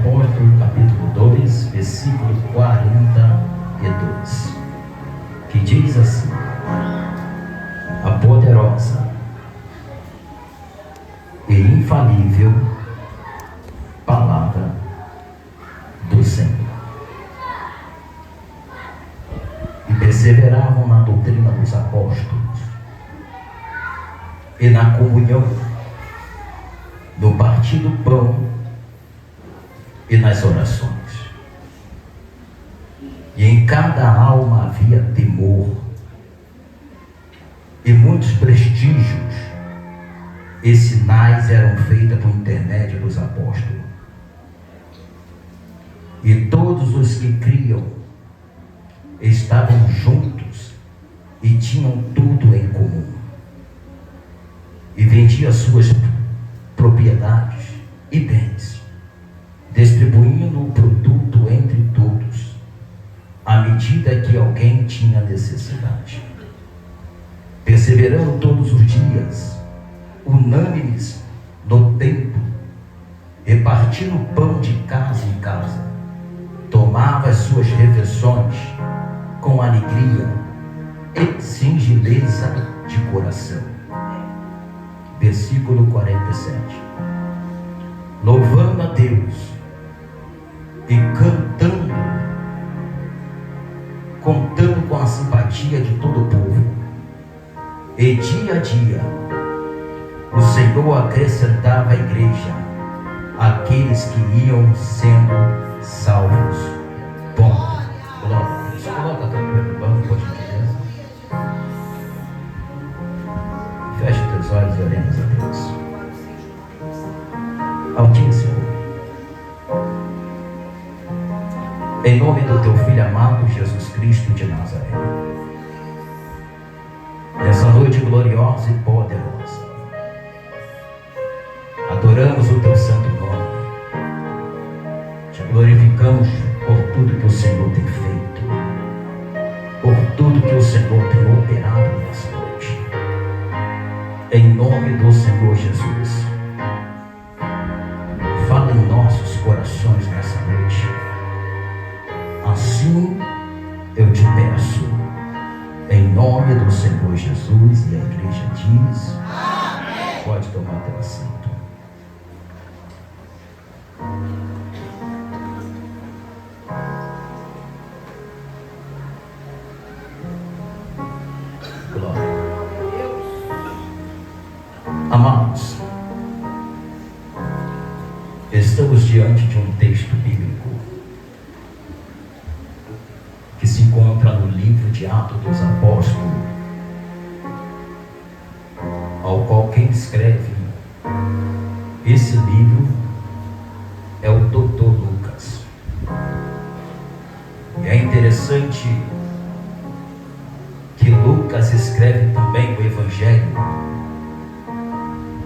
Apóstolos, capítulo 2, versículo 42, que diz assim: a poderosa e infalível palavra do Senhor. E perseveravam na doutrina dos apóstolos e na comunhão, no partir do pão e nas orações. E em cada alma havia temor, e muitos prestígios e sinais eram feitos por intermédio dos apóstolos. E todos os que criam estavam juntos e tinham tudo em comum. E vendiam suas propriedades e bens, distribuindo o produto entre todos, à medida que alguém tinha necessidade. Perseverando todos os dias, unânimes no templo, repartindo o pão de casa em casa, tomava as suas refeições com alegria e singeleza de coração. Versículo 47. Louvando a Deus e contando com a simpatia de todo o povo, e dia a dia o Senhor acrescentava à igreja aqueles que iam sendo salvos. Bom, glória a Deus. Coloca todo o meu banco, por gentileza. Feche teus olhos e oremos a Deus. Altíssimo, em nome do teu Filho amado Jesus Cristo de Nazaré, nessa noite gloriosa e poderosa, adoramos o teu santo nome, te glorificamos por tudo que o Senhor tem feito, por tudo que o Senhor tem operado nessa noite, em nome do Senhor Jesus. Fala em nossos corações nessa noite. Assim eu te peço, em nome do Senhor Jesus. E a igreja diz: amém. Pode tomar teu assento. Glória a Deus. Amados, estamos diante de um texto bíblico que se encontra no livro de Atos dos Apóstolos, ao qual quem escreve esse livro é o Dr. Lucas. E é interessante que Lucas escreve também o Evangelho,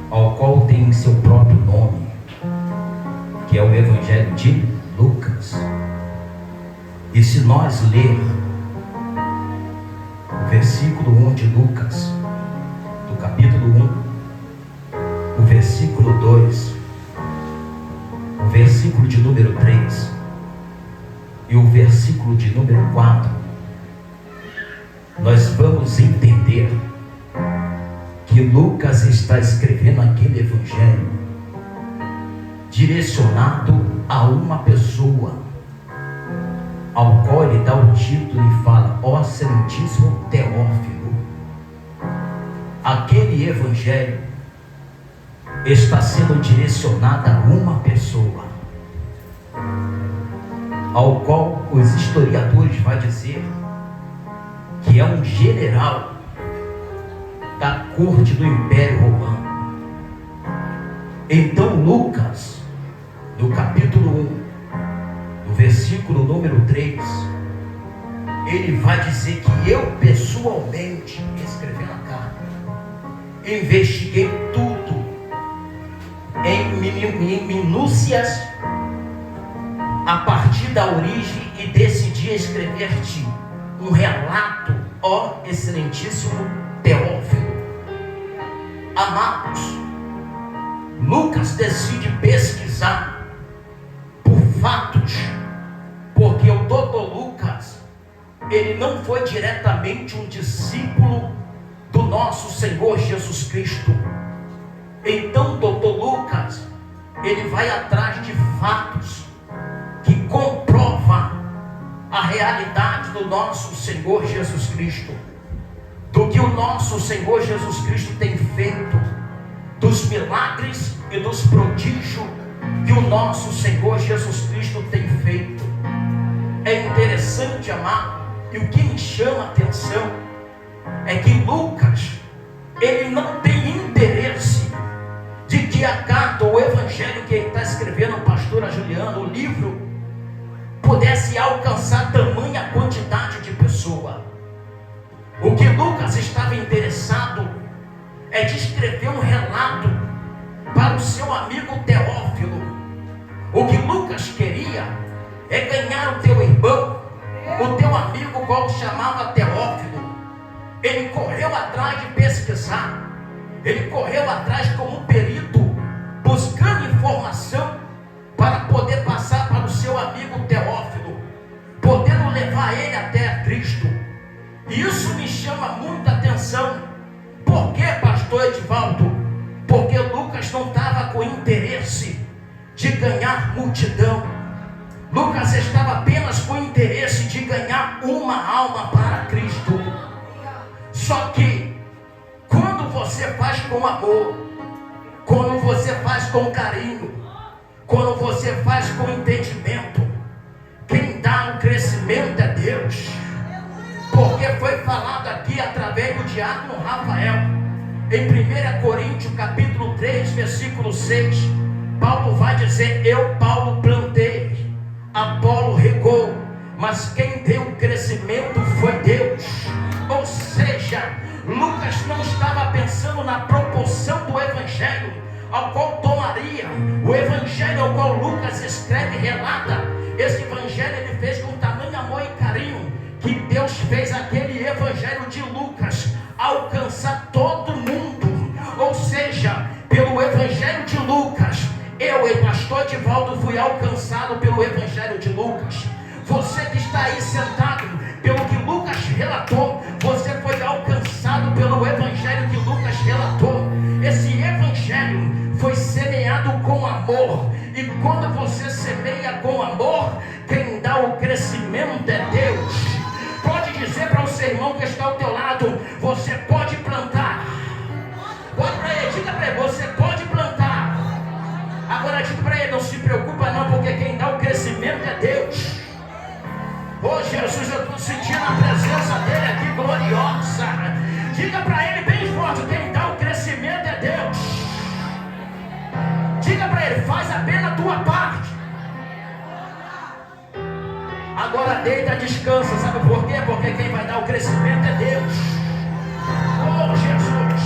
ao qual tem seu próprio nome, que é o Evangelho de Lucas. E se nós ler o versículo 1 de Lucas, do capítulo 1, o versículo 2, o versículo de número 3 e o versículo de número 4, nós vamos entender que Lucas está escrevendo aquele evangelho direcionado a uma pessoa, ao qual ele dá o título e fala: ó excelentíssimo Teófilo. Aquele evangelho está sendo direcionado a uma pessoa, ao qual os historiadores vão dizer que é um general da corte do Império Romano. Então Lucas, no capítulo 1, no versículo número 3, ele vai dizer que eu pessoalmente, escrevendo a carta, investiguei tudo em minúcias a partir da origem e decidi escrever-te um relato, ó excelentíssimo Teófilo. Amados, Lucas decide pesquisar por ele não foi diretamente um discípulo do nosso Senhor Jesus Cristo. Então, doutor Lucas, ele vai atrás de fatos que comprovam a realidade do nosso Senhor Jesus Cristo, do que o nosso Senhor Jesus Cristo tem feito, dos milagres e dos prodígios que o nosso Senhor Jesus Cristo tem feito. É interessante, amado, e o que me chama a atenção é que Lucas, ele não tem interesse de que a carta, o evangelho que ele está escrevendo, pastora Juliana, o livro, pudesse alcançar tamanha quantidade de pessoa. O que Lucas estava interessado é de escrever um relato para o seu amigo Teófilo. O que Lucas queria é ganhar o teu irmão, o teu amigo, qual chamava Teófilo. Ele correu atrás de pesquisar, ele correu atrás como um perito, buscando informação para poder passar para o seu amigo Teófilo, podendo levar ele até a Cristo. E isso me chama muita atenção. Por que, pastor Edivaldo? Porque Lucas não estava com interesse de ganhar multidão. Lucas estava apenas com interesse de ganhar uma alma para Cristo. Só que quando você faz com amor, quando você faz com carinho, quando você faz com entendimento, quem dá o crescimento é Deus. Porque foi falado aqui através do diácono Rafael, em 1 Coríntios capítulo 3, versículo 6, Paulo vai dizer: eu, Paulo, plantei, Apolo regou, mas quem deu o crescimento foi Deus. Ou seja, Lucas não estava pensando na proporção do evangelho ao qual tomaria. O evangelho ao qual Lucas escreve, relata, esse evangelho ele fez com tamanho amor e carinho, que Deus fez aquele evangelho de Lucas alcançar todo mundo. Ou seja, pelo evangelho de Lucas, eu e pastor Edivaldo fui alcançado pelo evangelho de Lucas. Você que está aí sentado, pelo que Lucas relatou, você foi alcançado pelo evangelho que Lucas relatou. Esse evangelho foi semeado com amor, e quando você semeia com amor, quem dá o crescimento é Deus. Pode dizer para o seu irmão que está ao teu lado: você pode plantar. Pode para ele, diga para ele: você pode plantar. Agora diga para ele: não se preocupa não, porque quem dá o crescimento é Deus. Oh Jesus, eu estou sentindo a presença dele aqui gloriosa. Diga para ele bem forte: quem dá o crescimento é Deus. Diga para ele: faz apenas a tua parte. Agora deita, descansa. Sabe por quê? Porque quem vai dar o crescimento é Deus. Oh Jesus,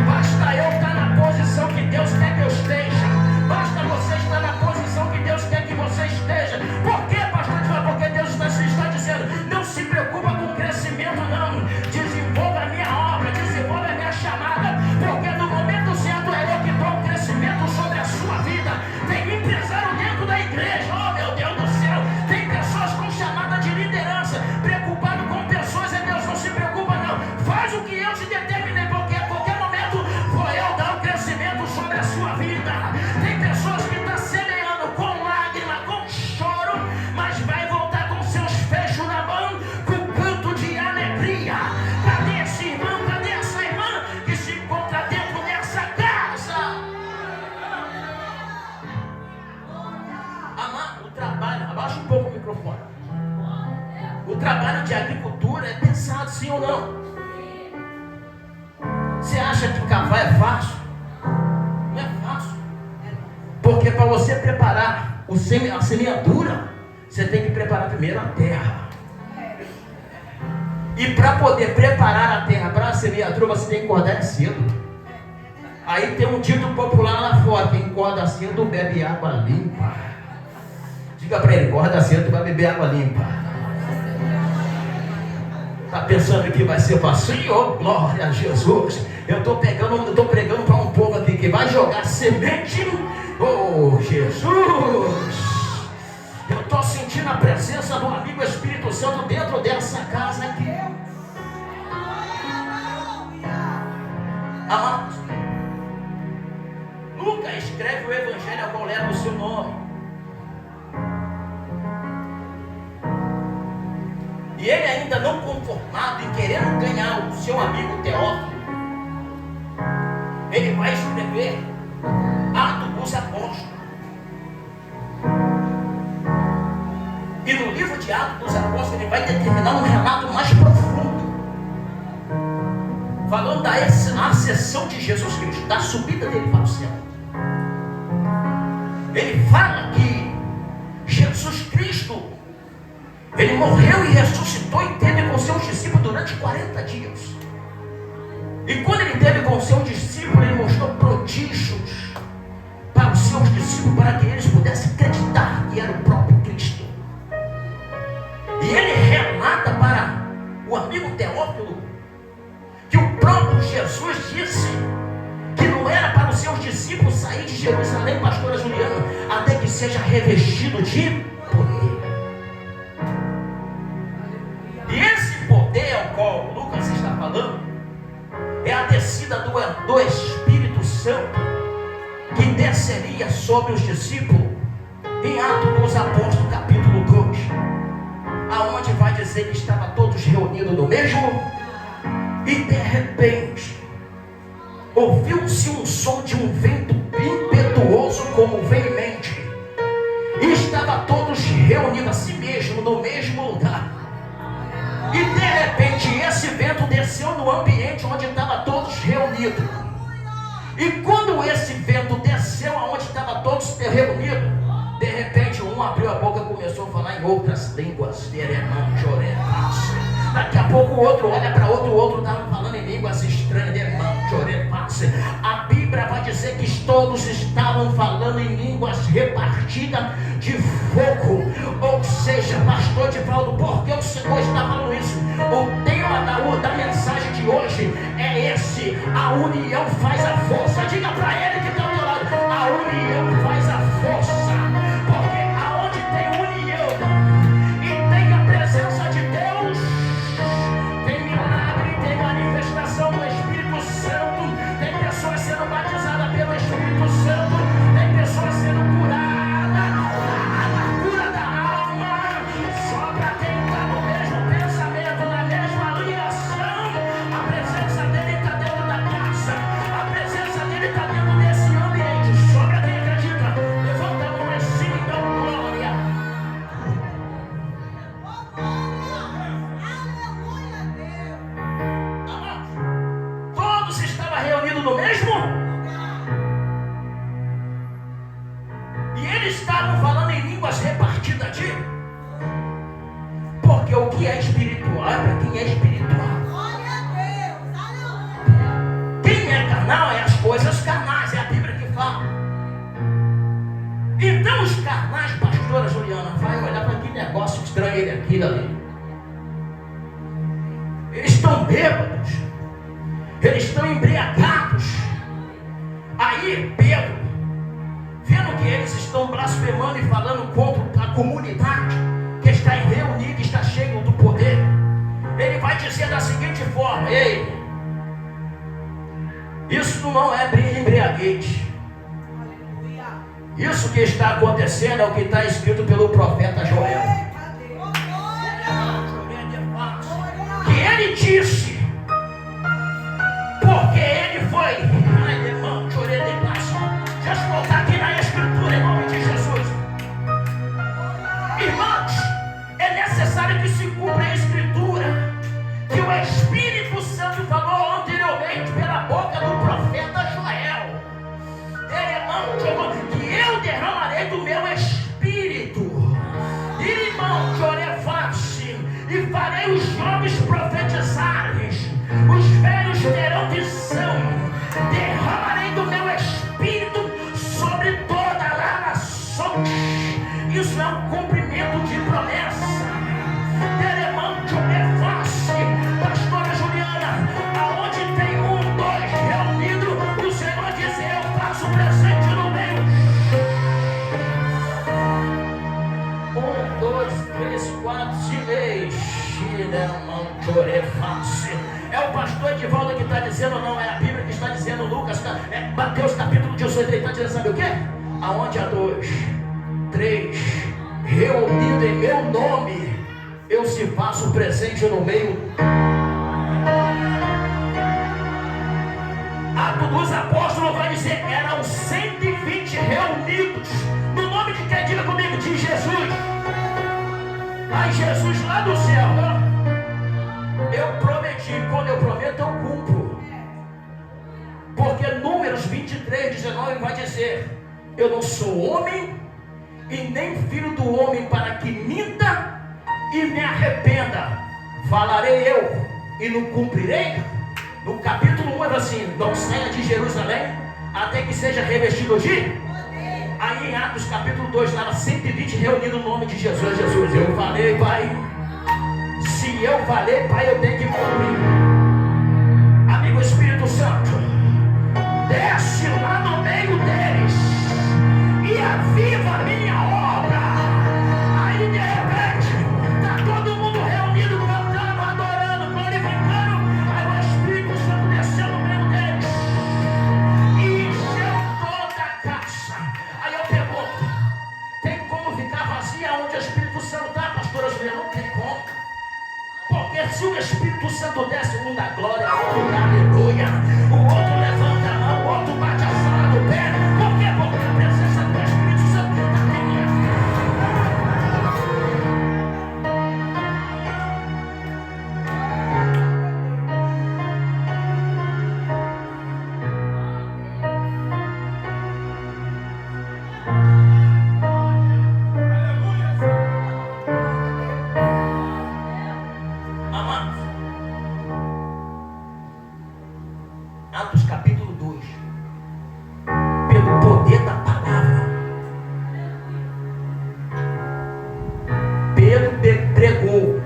basta eu estar na posição que Deus quer que eu esteja. Basta você estar na posição que Deus quer que você esteja. Por quê, pastor? Porque Deus está dizendo: não se preocupa com o crescimento não. Desenvolva a minha obra, desenvolva a minha chamada, porque no momento certo é eu que dou o crescimento sobre a sua vida. Tem empresário dentro da igreja, oh meu Deus do céu, tem pessoas com chamada de liderança, preocupado com pessoas. É Deus, não se preocupa não, faz o que eu te determinei, porque a qualquer momento vou eu dar o crescimento sobre a sua vida. Tem pessoas que estão semeando com lágrima, com choro, mas vai voltar com seus fechos na mão, com canto de alegria. Cadê esse irmão, cadê essa irmã que se encontra dentro dessa casa? Amado, o trabalho, abaixa um pouco o microfone. O trabalho de agricultura é pensado, sim ou não? Você acha que cavar é fácil? Não é fácil. Porque para você preparar a semeadura, você tem que preparar primeiro a terra. E para poder preparar a terra para a semeadura, você tem que acordar cedo. Aí tem um dito popular lá fora: quem acorda cedo bebe água limpa. Diga para ele: acorda cedo, tu vai beber água limpa. Está pensando que vai ser fácil? Oh, glória a Jesus. Eu estou pregando para um povo aqui que vai jogar semente. Oh Jesus, eu estou sentindo a presença do amigo Espírito Santo dentro dessa casa aqui. Amados, Lucas escreve o evangelho ao qual leva o seu nome. E ele ainda não conformado em querendo ganhar o seu amigo Teófilo, ele vai escrever Atos dos Apóstolos. E no livro de Atos dos Apóstolos ele vai determinar um relato mais profundo, falando da ascensão de Jesus Cristo, da subida dele para o céu. Ele fala que Jesus Cristo, ele morreu e ressuscitou e teve com seus discípulos durante 40 dias. E quando ele teve com seus discípulos, ele mostrou prodígios para os seus discípulos, para que eles pudessem acreditar que era o próprio Cristo. E ele relata para o amigo Teófilo que o próprio Jesus disse que não era para os seus discípulos sair de Jerusalém, pastora Juliana, até que seja revestido de poder. E esse poder ao qual Lucas está falando é a descida do Espírito Santo, que desceria sobre os discípulos em Atos dos Apóstolos capítulo 2, aonde vai dizer que estavam todos reunidos no mesmo, e de repente ouviu-se um som de um vento impetuoso como veemente, e estavam todos reunidos assim mesmo, no mesmo lugar. E de repente esse vento desceu no ambiente onde estavam todos reunidos. E quando esse vento desceu aonde estavam todos reunidos, de repente um abriu a boca e começou a falar em outras línguas. Daqui a pouco o outro olha para o outro estava falando em línguas estranhas. A Bíblia vai dizer que todos estavam falando em línguas repartidas de fogo. Ou seja, pastor Divaldo, por que o Senhor está falando isso? O tema da mensagem de hoje é esse: a união faz a força. Diga para ele que está ao teu lado: a união faz a força. Porque aonde tem união e tem a presença de Deus, tem milagre, tem manifestação do Espírito Santo, tem pessoas sendo batizadas pelo Espírito Santo, tem pessoas sendo curadas. A cura da alma, só para quem está no mesmo pensamento, na mesma ligação. A presença dele está dentro da casa, a presença dele está dentro desse ambiente. Só para quem acredita, levanta a mão assim e dá glória. Todos estavam reunidos no mesmo, e eles estavam falando em línguas repartidas de, porque o que é espiritual é para quem é espiritual. Quem é carnal é as coisas carnais, é a Bíblia que fala. Então os carnais, pastora Juliana, vai olhar para que negócio estranho ele aqui e dali. Eles estão bêbados, eles estão embriagados. Aí Pedro, vendo que eles estão blasfemando e falando contra a comunidade que está reunida, está cheio do poder, ele vai dizer da seguinte forma: ei, isso não é embriaguez. Isso que está acontecendo é o que está escrito pelo profeta Joel. Que ele disse, porque ele foi. Deixa eu voltar aqui na Escritura em nome de Jesus. Irmãos, é necessário que se cumpra a Escritura, que o Espírito Santo falou anteriormente pela boca do profeta Joel. Que eu derramarei do meu Espírito, irmão, e farei os jovens profetizarem, os velhos terão visão, derramarei do meu Espírito sobre toda a nação. Isso é um cumprimento de promessa. Pastora Juliana, aonde tem dois reunidos, o Senhor diz: eu faço presente no meio. verso 3 está dizendo, sabe o quê? Aonde há 2, 3 reunidos em meu nome, eu se faço presente no meio. Atos dos Apóstolos vai dizer, eram 120 reunidos, no nome de quem? Diga comigo, de Jesus. Aí Jesus lá do céu, eu prometi, quando eu prometo eu cumpro. Porque Números 23, 19 vai dizer, eu não sou homem e nem filho do homem para que minta e me arrependa. Falarei eu e não cumprirei? No capítulo 1 é assim, não saia de Jerusalém até que seja revestido de. Aí em Atos capítulo 2, lá 120 reunidos no nome de Jesus. Jesus, eu falei, Pai. Se eu falei, Pai, eu tenho que cumprir. Amigo Espírito Santo, desce lá no meio deles e aviva a minha obra. Aí de repente está todo mundo reunido, cantando, adorando, glorificando. Aí o Espírito Santo desceu no meio deles e encheu toda a casa. Aí eu pergunto, tem como ficar vazia onde o Espírito Santo está, pastora Julia? Não tem como. Porque se o Espírito Santo desce, um dá glória, o outro dá aleluia, o outro levanta a mão, o outro bate a sala do pé. Por quê? Porque a presença do Espírito Santo está dentro. Amados, Atos capítulo 2, pelo poder da palavra, Pedro pregou,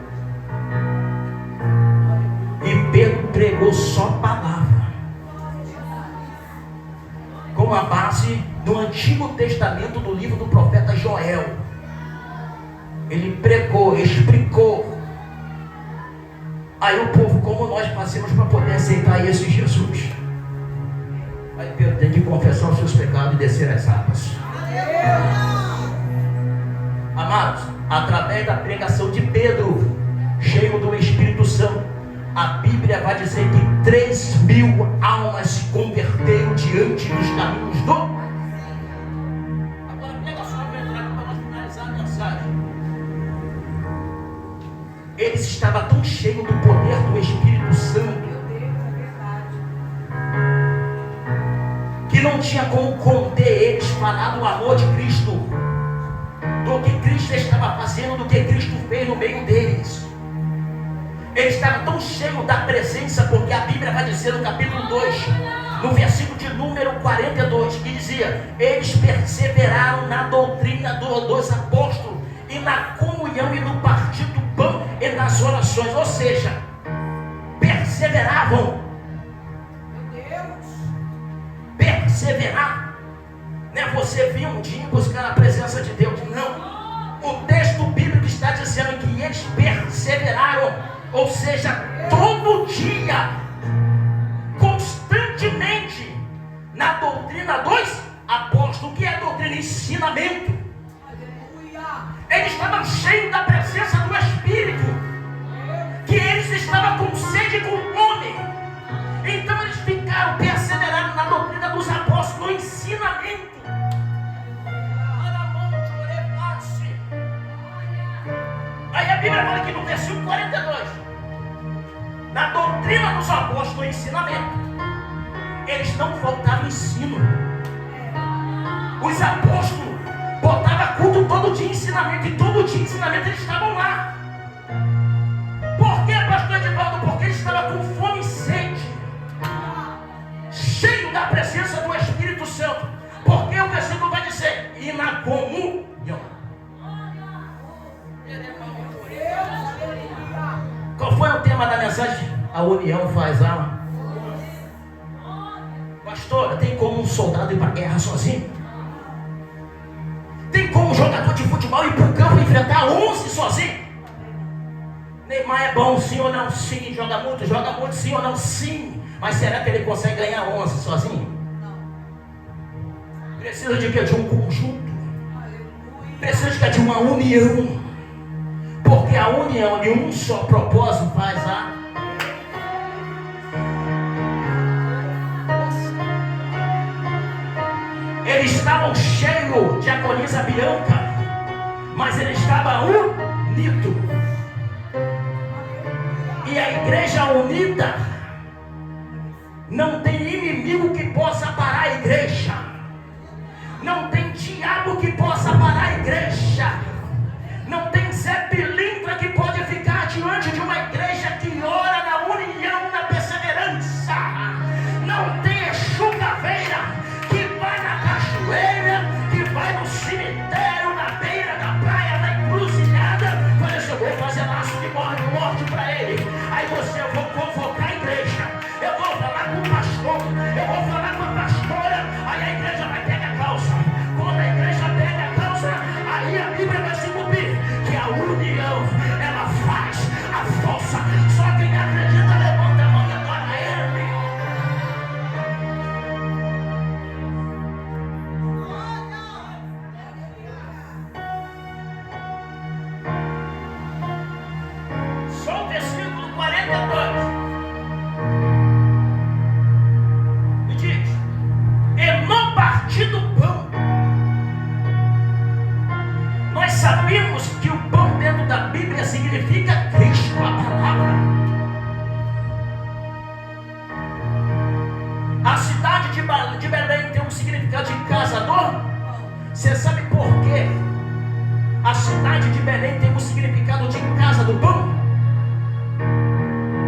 e Pedro pregou só palavra, com a base do Antigo Testamento, do livro do profeta Joel. Ele pregou, explicou. Aí o povo, como nós fazemos para poder aceitar esse Jesus? Aí Pedro tem que confessar os seus pecados e descer as águas. Amados, através da pregação de Pedro, cheio do Espírito Santo, a Bíblia vai dizer que 3.000 almas se converteram diante dos caminhos do. Agora pega só a entrada para nós finalizar a mensagem. Eles estavam tão cheios do poder do Espírito Santo que não tinha como conter eles falar do amor de Cristo, do que Cristo estava fazendo, do que Cristo fez no meio deles. Eles estavam tão cheios da presença, porque a Bíblia vai dizer no capítulo 2, no versículo de número 42, que dizia, eles perseveraram na doutrina dos apóstolos e na comunhão e no partir do pão e nas orações. Ou seja, perseveravam. Perseverar não é você vir um dia buscar a presença de Deus, não. O texto bíblico está dizendo que eles perseveraram, ou seja, todo dia, constantemente, na doutrina dos apóstolos. O que é doutrina? Ensinamento. Eles estavam cheios da presença do Espírito, que eles estavam com sede e com fome. Então eles ficaram perseverando na doutrina dos apóstolos, no ensinamento. Aí a Bíblia fala aqui no versículo 42, na doutrina dos apóstolos, no ensinamento, eles não faltavam ensino. Os apóstolos botavam culto todo dia, ensinamento, e todo dia ensinamento eles estavam lá. Por que, pastor Edivaldo? Porque eles estavam com fome e sede, cheio da presença do Espírito Santo. Porque o versículo vai dizer, e na comunhão. Qual foi o tema da mensagem? A união faz a. Pastora, tem como um soldado ir para a guerra sozinho? Tem como um jogador de futebol ir para o campo e enfrentar 11 sozinho? Neymar é bom, sim ou não? Sim. Joga muito, sim ou não? Sim. Mas será que ele consegue ganhar 11 sozinho? Precisa de quê? De um conjunto. Precisa de uma união. Porque a união de um só propósito faz a... Eles estavam cheios de agoniza Bianca, mas ele estava unido. E a igreja unida, não tem inimigo que possa parar a igreja. Não tem diabo que possa parar a igreja. Não tem Zé Pilintra que pode ficar diante de uma igreja que ora na união, na perseverança. Não tem Exu Caveira que vai na cachoeira, que vai no cemitério, na beira da praia, na encruzilhada. Olha, eu vou fazer laço de morte para ele. Aí eu vou convocar a igreja. Eu vou falar com o pastor. Eu vou falar com a pastora. Aí a igreja vai pegar a calça. Quando a igreja pega a calça, aí a Bíblia vai se cumprir. Que a união, ela faz a força. Só quem acredita, levanta a mão e adora a ele. Só o versículo 42. E diz: e no partir do pão, nós sabemos que o pão dentro da Bíblia significa Cristo, a palavra. A cidade de Belém tem um significado de casa do... Você sabe por quê? A cidade de Belém tem um significado de casa do pão?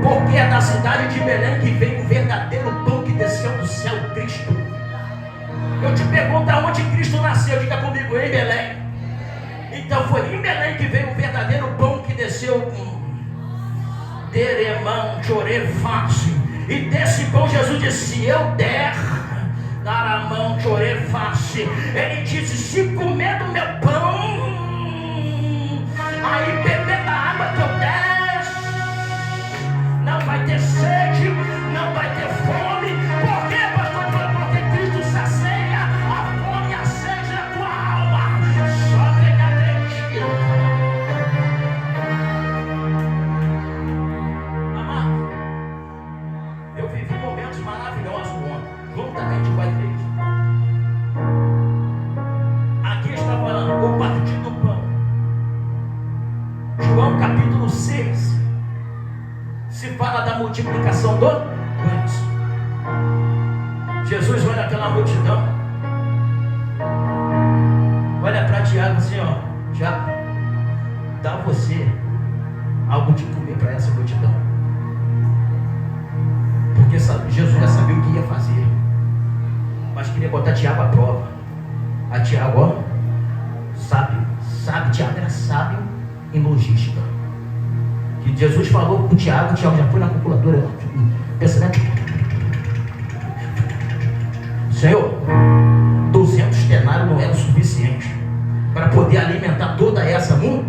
Porque é da cidade de Belém que vem o verdadeiro pão que desceu do céu, Cristo. Eu te pergunto, aonde Cristo nasceu? Diga comigo, em Belém. Então foi em Belém que veio o verdadeiro pão que desceu com Deremão, Choreface. E desse pão Jesus disse: se eu der, dar a mão, Choreface. Ele disse: se comer do meu pão, aí beber da água que eu der, não vai ter sede, não vai ter fome. Por quê, pastor? Porque Cristo sacia a fome e a sede da tua alma. Só quem acredita. Amado, eu vivi momentos maravilhosos ontem, juntamente com a igreja. Aqui está falando o partir do pão. João capítulo 6 se fala da multiplicação do pães. Jesus olha aquela multidão, olha para Tiago assim, ó: Tiago, dá você algo de comer para essa multidão. Porque Jesus já sabia o que ia fazer, mas queria botar Tiago à prova. A Tiago, ó, sabe, Tiago era sábio em logística. Que Jesus falou com o Tiago já foi na calculadora, pensamento. Senhor, 200 denários não era o suficiente para poder alimentar toda essa mundo.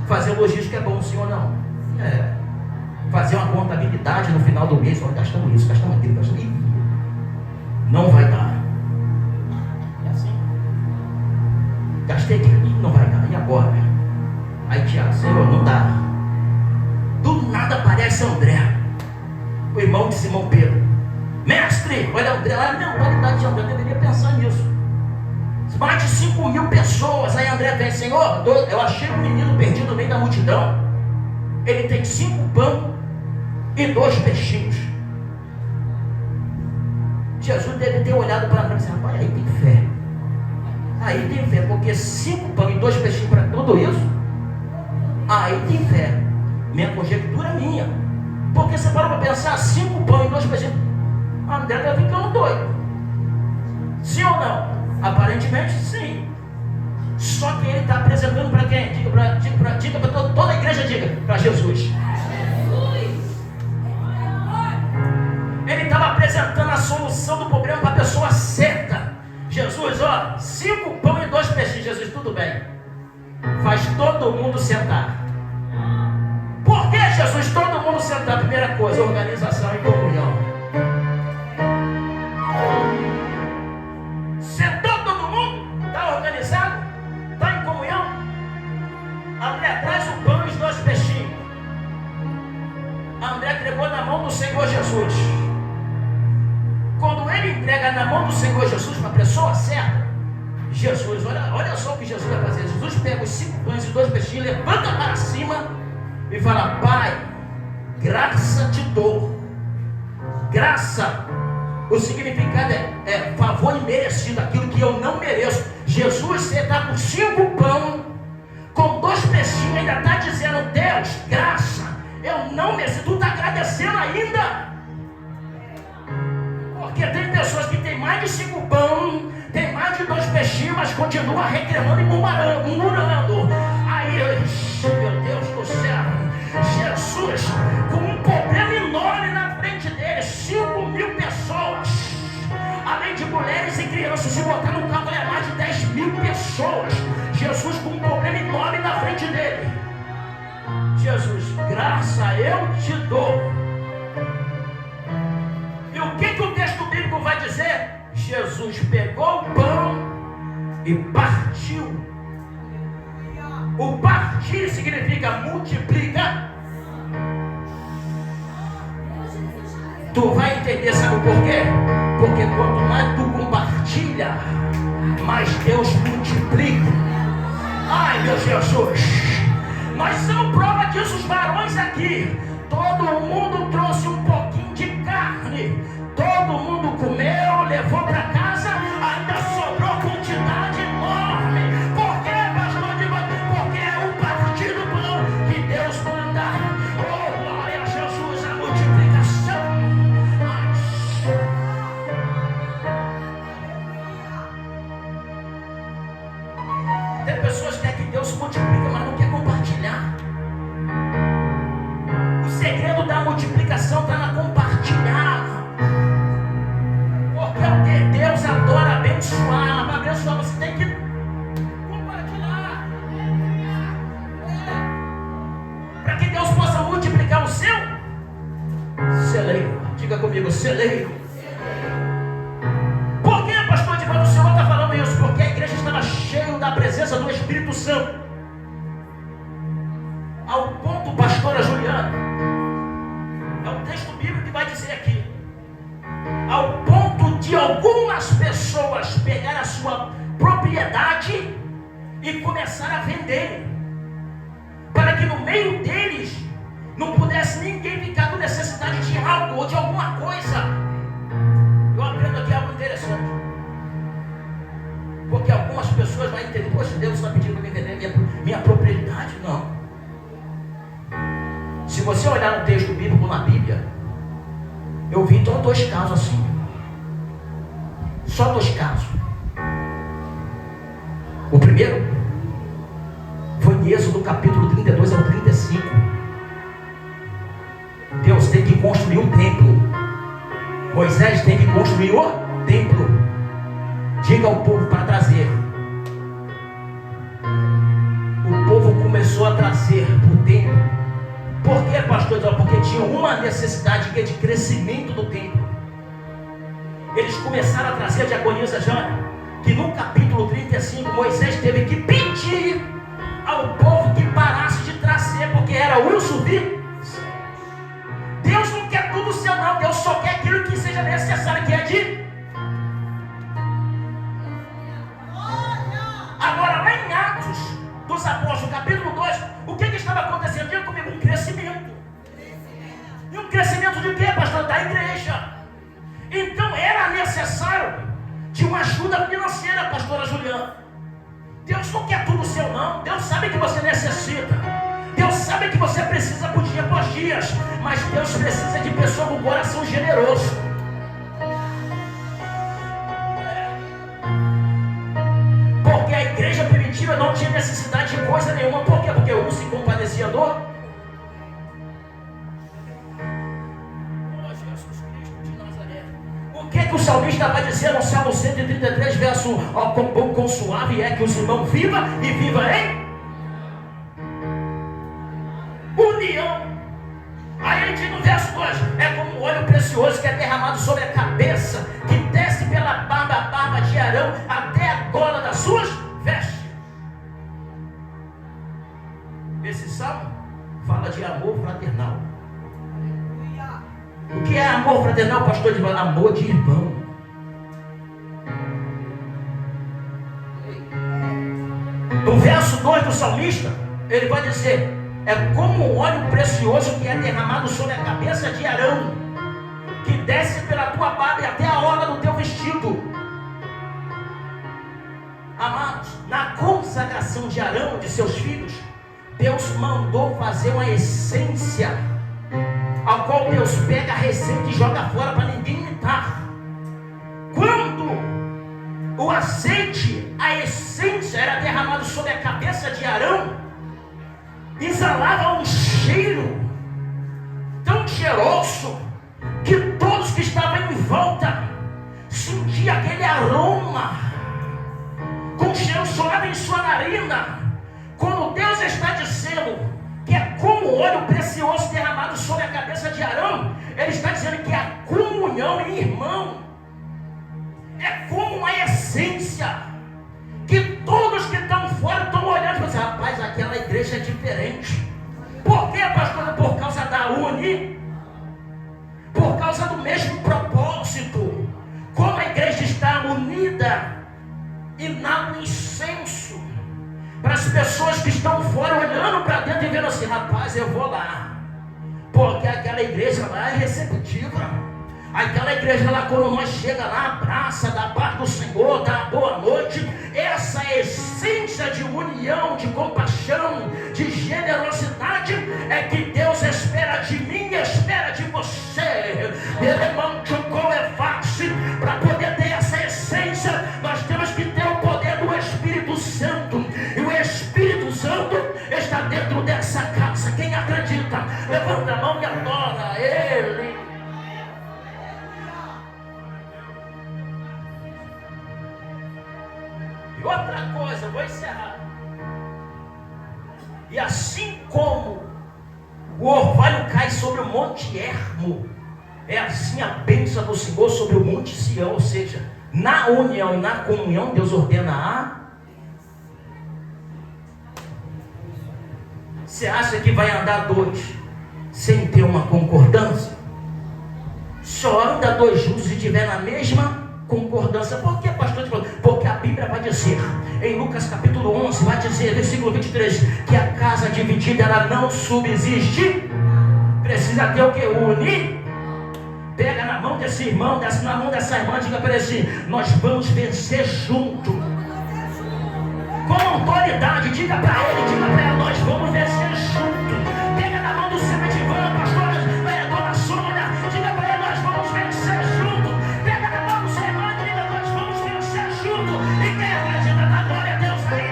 Fazer logística é bom, sim ou não? É. Fazer uma contabilidade no final do mês, olha, gastamos isso, gastamos aquilo, gastamos isso. Não vai dar. É assim. Gastei aquilo, não vai dar. E agora? Aí Tiago: Senhor, não dá. Do nada aparece André, o irmão de Simão Pedro. Mestre, olha André lá, a mentalidade de André, eu deveria pensar nisso. Mais de 5.000 pessoas. Aí André vem: Senhor, eu achei um menino perdido no meio da multidão. Ele tem 5 pães e 2 peixinhos. Jesus deve ter olhado para nós e disse: rapaz, aí tem fé. Aí tem fé, porque 5 pães e 2 peixinhos para tudo isso, aí tem fé. Minha conjectura é minha. Porque você parou para pensar, 5 pães e 2 peixinhos. André está ficando doido. Sim ou não? Aparentemente sim. Só que ele está apresentando para quem? Diga para toda a igreja, diga para Jesus. Ele estava apresentando a solução do problema para a pessoa certa. Jesus, ó, 5 pães e 2 peixinhos. Jesus, tudo bem. Faz todo mundo sentar. Por que, Jesus, todo mundo sentar? Primeira coisa, organização e comunhão. Sentou todo mundo? Senhor Jesus. Quando ele entrega na mão do Senhor Jesus para a pessoa certa, Jesus, olha só o que Jesus vai fazer. Jesus pega os 5 pães e 2 peixinhos, levanta para cima e fala: Pai, graça te dou. Graça, o significado é favor imerecido, aquilo que eu não mereço. Jesus, você está com 5 pães, com 2 peixinhos, ainda está dizendo: Deus, graça, eu não mereço. Tu está agradecendo ainda. Porque tem pessoas que têm mais de 5 pães, tem mais de 2 peixinhos, mas continua reclamando e murmurando. Aí, meu Deus do céu, Jesus, com um problema enorme na frente dele, 5.000 pessoas, além de mulheres e crianças, se botar no carro é mais de 10.000 pessoas. Jesus com um problema enorme na frente dele. Jesus, graça eu te dou. E o que o texto bíblico vai dizer? Jesus pegou o pão e partiu. O partir significa multiplica. Tu vai entender, sabe por quê? Porque quanto mais tu compartilha, mais Deus multiplica. Ai, meu Jesus, nós somos prova disso, os varões aqui. Todo mundo trouxe um pouquinho de carne, todo mundo comeu, levou para casa, ainda sobrou quantidade enorme. Por quê, pastor Divaldo? Porque é o partir do pão que Deus manda. Oh, glória a Jesus, a multiplicação. Tem pessoas que querem que Deus multiplique, mas não quer compartilhar. O segredo da multiplicação está na compartilhar. Porque Deus adora abençoar. Para abençoar você tem que compartilhar. Para que Deus possa multiplicar o seu celeiro. Diga comigo, celeiro. Por que, pastor Divaldo, o Senhor está falando isso? Porque a igreja estava cheia da presença do Espírito Santo. Ao ponto, pastora Juliana, é um texto bíblico que vai dizer aqui, ao ponto de algumas pessoas pegar a sua propriedade e começar a vender, para que no meio deles não pudesse ninguém ficar com necessidade de algo ou de alguma coisa. Eu aprendo aqui algo interessante, porque algumas pessoas vão entender: poxa, Deus está pedindo para me vender minha propriedade. Não. Se você olhar no texto bíblico na Bíblia, eu vi então 2 casos assim. Só 2 casos. O primeiro foi em Êxodo capítulo 32 ao 35. Deus tem que construir um templo. Moisés tem que construir o templo. Diga ao povo para trazer. O povo começou a trazer para o templo. Por quê, pastor? Porque tinha uma necessidade que é de crescimento do templo. Eles começaram a trazer a diaconisa Jana, que no capítulo 35 Moisés teve que pedir ao povo que parasse de trazer, porque era o suficiente. Deus não quer tudo seu não, Deus só quer aquilo que seja necessário, que é de. Agora lá em Atos dos Apóstolos, capítulo 2, o que estava acontecendo? Diga comigo, um crescimento. E um crescimento de quê, pastor? Da igreja. Então era necessário de uma ajuda financeira, pastora Juliana. Deus não quer tudo seu não. Deus sabe que você necessita. Deus sabe que você precisa por dia após dias. Mas Deus precisa de pessoa com coração generoso. Porque a igreja primitiva não tinha necessidade de coisa nenhuma. Por quê? Porque um se compadecia do outro. O que o salmista vai dizer no Salmo 133, verso 1? Ó, quão suave é que os irmãos vivam e vivam em união. Aí ele diz no verso 2: é como um óleo precioso que é derramado sobre a cabeça, que desce pela barba de Arão até a gola das suas vestes. Esse salmo fala de amor fraternal. amor fraternal, pastor, de amor de irmão. No verso 2 do salmista, ele vai dizer: é como um óleo precioso que é derramado sobre a cabeça de Arão, que desce pela tua barba e até a orla do teu vestido. Amados, na consagração de Arão, de seus filhos, Deus mandou fazer uma essência, ao qual Deus pega a receita e joga fora para ninguém imitar. Quando o azeite, a essência, era derramado sobre a cabeça de Arão, exalava um cheiro tão cheiroso que todos que estavam em volta sentiam aquele aroma com cheiro suave em sua narina. Quando Deus está dizendo que é como óleo precioso derramado sobre a cabeça de Arão, Ele está dizendo que é a comunhão em irmão, é como uma essência que todos que estão fora estão olhando e dizendo: rapaz, aquela igreja é diferente. Por quê, pastor? Por causa da por causa do mesmo propósito. Como a igreja está unida, inala um incenso para as pessoas que estão fora olhando para dentro e vendo assim: rapaz, eu vou lá, porque aquela igreja lá é receptiva. Aquela igreja lá, quando nós chega lá, abraça, dá paz do Senhor, dá boa noite. Essa essência de união, de compaixão, de generosidade é que Deus espera de mim e espera de você. É fácil. Para poder ter essa essência, nós temos que ter o poder do Espírito Santo. E o Espírito Santo está dentro dessa casa. Quem acredita, levanta a mão e adora Ele. Outra coisa, vou encerrar. E assim como o orvalho cai sobre o monte Hermo, é assim a bênção do Senhor sobre o monte Sião. Ou seja, na união e na comunhão, Deus ordena a... Você acha que vai andar dois sem ter uma concordância? Só anda dois juntos se estiver na mesma concordância. Por que, pastor? Porque a Bíblia vai dizer, em Lucas capítulo 11, vai dizer, versículo 23, que a casa dividida, ela não subsiste. Precisa ter o que? Unir. Pega na mão desse irmão, na mão dessa irmã, diga para ele assim: nós vamos vencer junto. Com autoridade, diga para ele, diga para ela: nós vamos vencer junto. Pega na mão do seu Edivan, pastor, dona Sônia, diga para ele: nós vamos vencer junto. Pega na mão do seu irmão e diga: nós vamos vencer junto. E quem acredita na glória a Deus aí?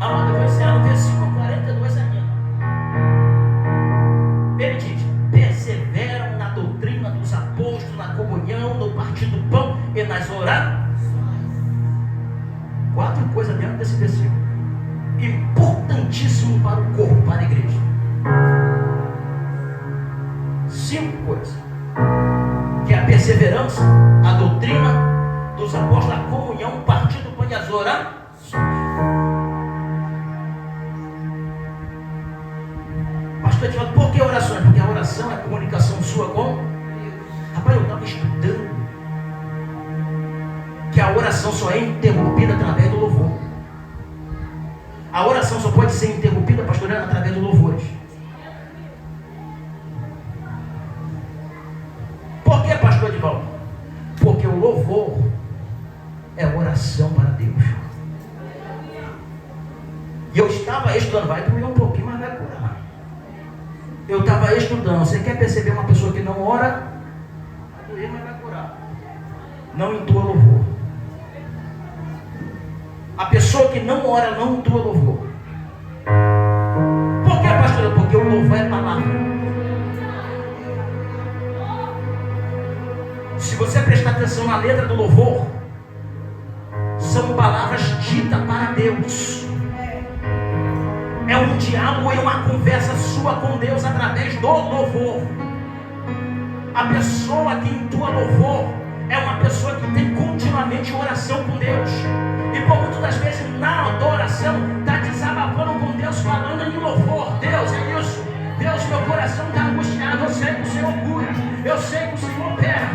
Amado, eu vou encerrar no versículo 42 ainda. Ele diz: perseveram na doutrina dos apóstolos, na comunhão, no partir do pão e nas orações. 4 coisas dentro desse versículo, importantíssimo para o corpo, para a igreja. 5 coisas, que é a perseverança, a doutrina dos apóstolos, a comunhão, o partir do pão e as orações. Pastor, te falo, por que orações? Porque a oração é a comunicação sua com Deus. Rapaz, eu estava estudando que a oração só é interrompida através do louvor. A oração só pode ser interrompida, pastoreando, através do louvores. Por que, pastor Edivaldo? Porque o louvor é oração para Deus. E eu estava estudando, vai doer um pouquinho, mas vai curar. Eu estava estudando. Você quer perceber uma pessoa que não ora? Vai doer, mas vai curar. Não entoa louvor. A pessoa que não ora não entoa louvor. Por que, pastor? Porque o louvor é palavra. Se você prestar atenção na letra do louvor, são palavras ditas para Deus. É um diálogo e uma conversa sua com Deus através do louvor. A pessoa que entoa louvor, é uma pessoa que tem continuamente oração com Deus. E por muitas das vezes na adoração está desabafando com Deus, falando em louvor. Deus, é isso. Deus, meu coração está angustiado. Eu sei que o Senhor cura. Eu sei que o Senhor opera.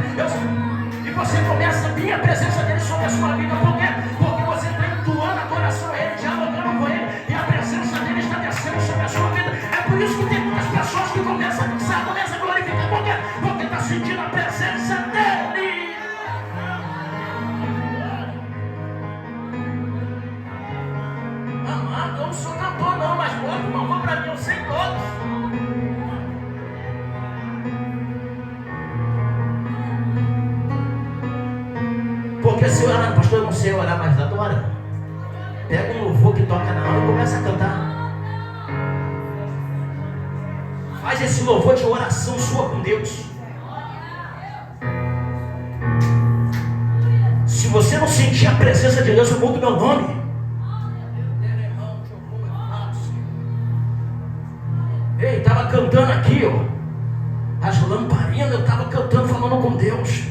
E você começa a vir a presença dele sobre a sua vida. Por quê? Porque você está entoando a adoração a ele, dialogando com ele, e a presença dele está descendo sobre a sua vida. É por isso que tem muitas pessoas que começam a dançar, começam a glorificar. Por quê? Porque está sentindo a presença dele. Amado, eu não sou cantor não, mas bota uma mão para mim, eu sei todos. Porque se orar, pastor, eu não sei orar, mas adora. Pega um louvor que toca na hora e começa a cantar. Faz esse louvor de oração sua com Deus. Se você não sentir a presença de Deus, eu mudo meu nome. Ei, estava cantando aqui, ó. As lamparinas, eu estava cantando, falando com Deus,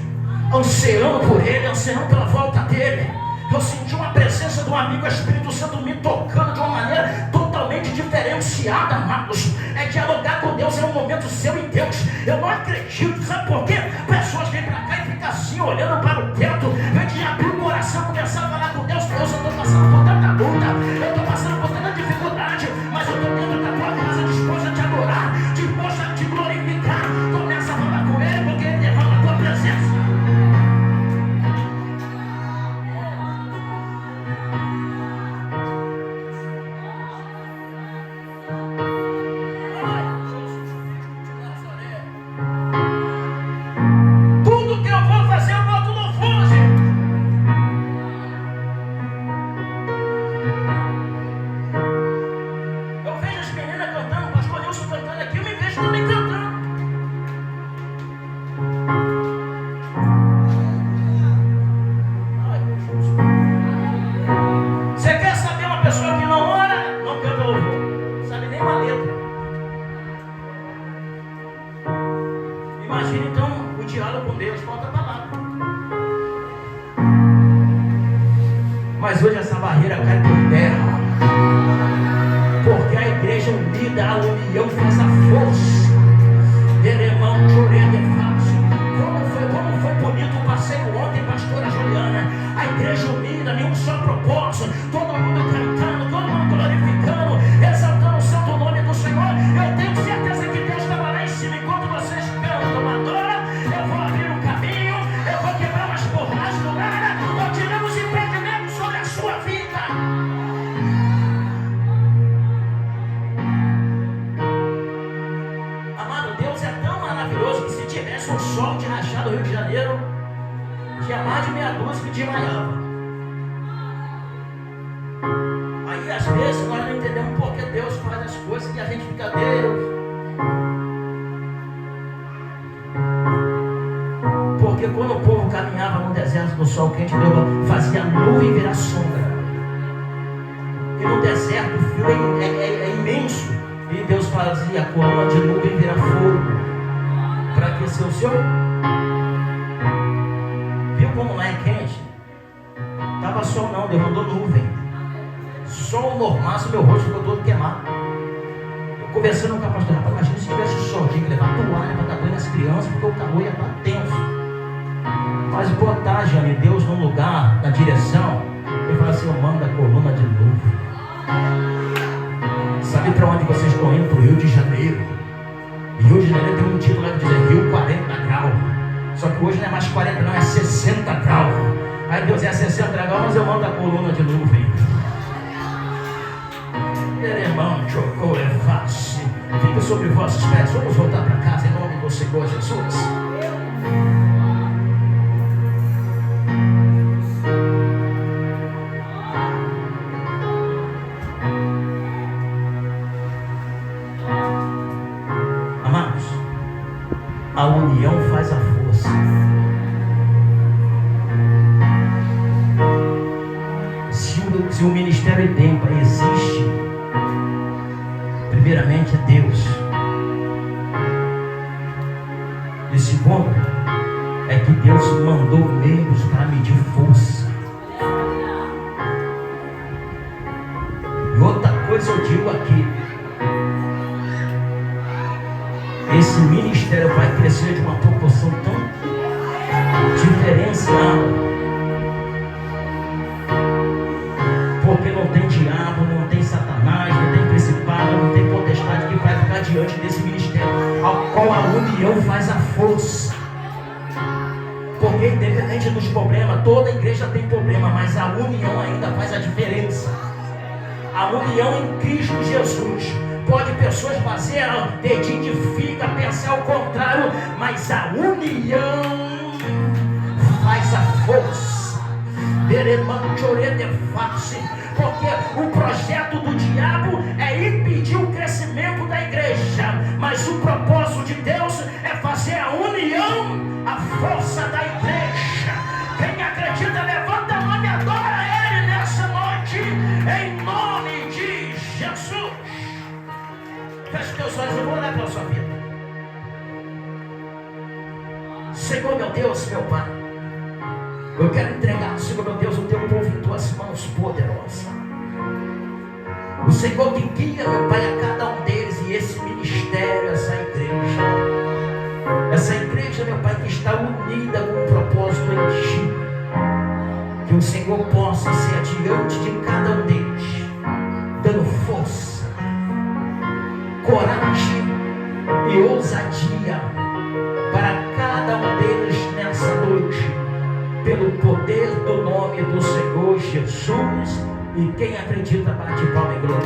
ansiando por ele, ansiando pela volta dele. Eu senti uma presença do amigo Espírito Santo me tocando de uma maneira totalmente diferenciada, amados. É dialogar com Deus, é um momento seu e Deus. Eu não acredito, sabe por quê? Pessoas vêm pra cá e ficam assim, olhando para o teto, vem de abrir o coração, começar a falar com Deus. Deus, eu estou passando por tanta luta, eu estou passando por tanta dificuldade, mas eu estou dentro da tua casa, disposta a te adorar, disposta a te glorificar. Começa a falar com ele, porque ele derrama a tua presença. Mas hoje essa barreira cai por terra, porque a igreja unida, a união faz a força. Irmão, chorei de face. Como foi bonito o passeio ontem, pastora Juliana. A igreja unida, nenhum só propósito, todo mundo cantando, todo mundo glorificando, exaltando o santo nome do Senhor. Eu tenho certeza que Deus estava lá em cima. Enquanto vocês cantam, adoram, eu vou abrir um caminho, eu vou quebrar umas porras do nada, nós tiramos impedimentos sobre a sua vida. Amado, Deus é tão maravilhoso que se tivesse um sol de rachar do Rio de Janeiro, tinha mais de meia dúzia que desmaiava. Aí às vezes nós não entendemos por que Deus faz as coisas e a gente fica, Deus. Porque quando o povo caminhava no deserto no sol quente, Deus fazia a nuvem virar sombra. E no deserto o frio é imenso. E Deus fazia a coluna de nuvem virar fogo para aquecer o seu. Viu como lá é quente? Estava sol não, Deus mandou nuvem. Sol normal, meu rosto ficou todo queimado. Eu conversando com a pastora, imagina se tivesse sol, tinha que levar toalha para dar banho nas crianças, porque o calor ia estar tenso. Mas botar, Jane, Deus num lugar, na direção, ele fala assim, eu mando a coluna de nuvem. Sabe para onde vocês estão indo? Para o Rio de Janeiro. E Rio de Janeiro tem um título lá que diz Rio 40 graus. Só que hoje não é mais 40 não, é 60 graus. Aí Deus é 60 graus, mas eu mando a coluna de nuvem. Irmão, chocou, é fácil. Fica sobre vossos pés. Vamos voltar para casa em nome do Senhor Jesus. Amados, a união faz a força. Se o ministério Edempa existe, primeiramente é Deus. E segundo, é que Deus mandou membros para medir força. E outra coisa eu digo aqui: esse ministério vai crescer de uma proporção tão diferenciada, porque não tem diabo, não tem Satanás, não tem principado, não tem potestade que vai ficar diante desse ministério, ao qual a união faz a força. Porque independente dos problemas, toda igreja tem problema, mas a união ainda faz a diferença. A união em Cristo Jesus. Pode pessoas fazer dedinho de figa, pensar o contrário, mas a união faz a força. Porque o projeto do diabo é impedir o crescimento da igreja, mas o propósito de Deus é fazer a união, a força da igreja. Quem acredita, levanta a mão e adora Ele nessa noite, em nome de Jesus. Feche teus olhos, eu vou orar pela sua vida. Senhor meu Deus, meu Pai, eu quero entregar, Senhor meu Deus, o teu povo em tuas mãos poderosas. O Senhor que guia, meu Pai, a cada um deles, e esse ministério, essa igreja, meu Pai, que está unida com um propósito em Ti. Que o Senhor possa ser adiante de cada um deles, dando força, coragem e ousadia para cada um deles nessa noite, pelo poder do nome do Senhor Jesus. E quem acredita, bate palma e glória.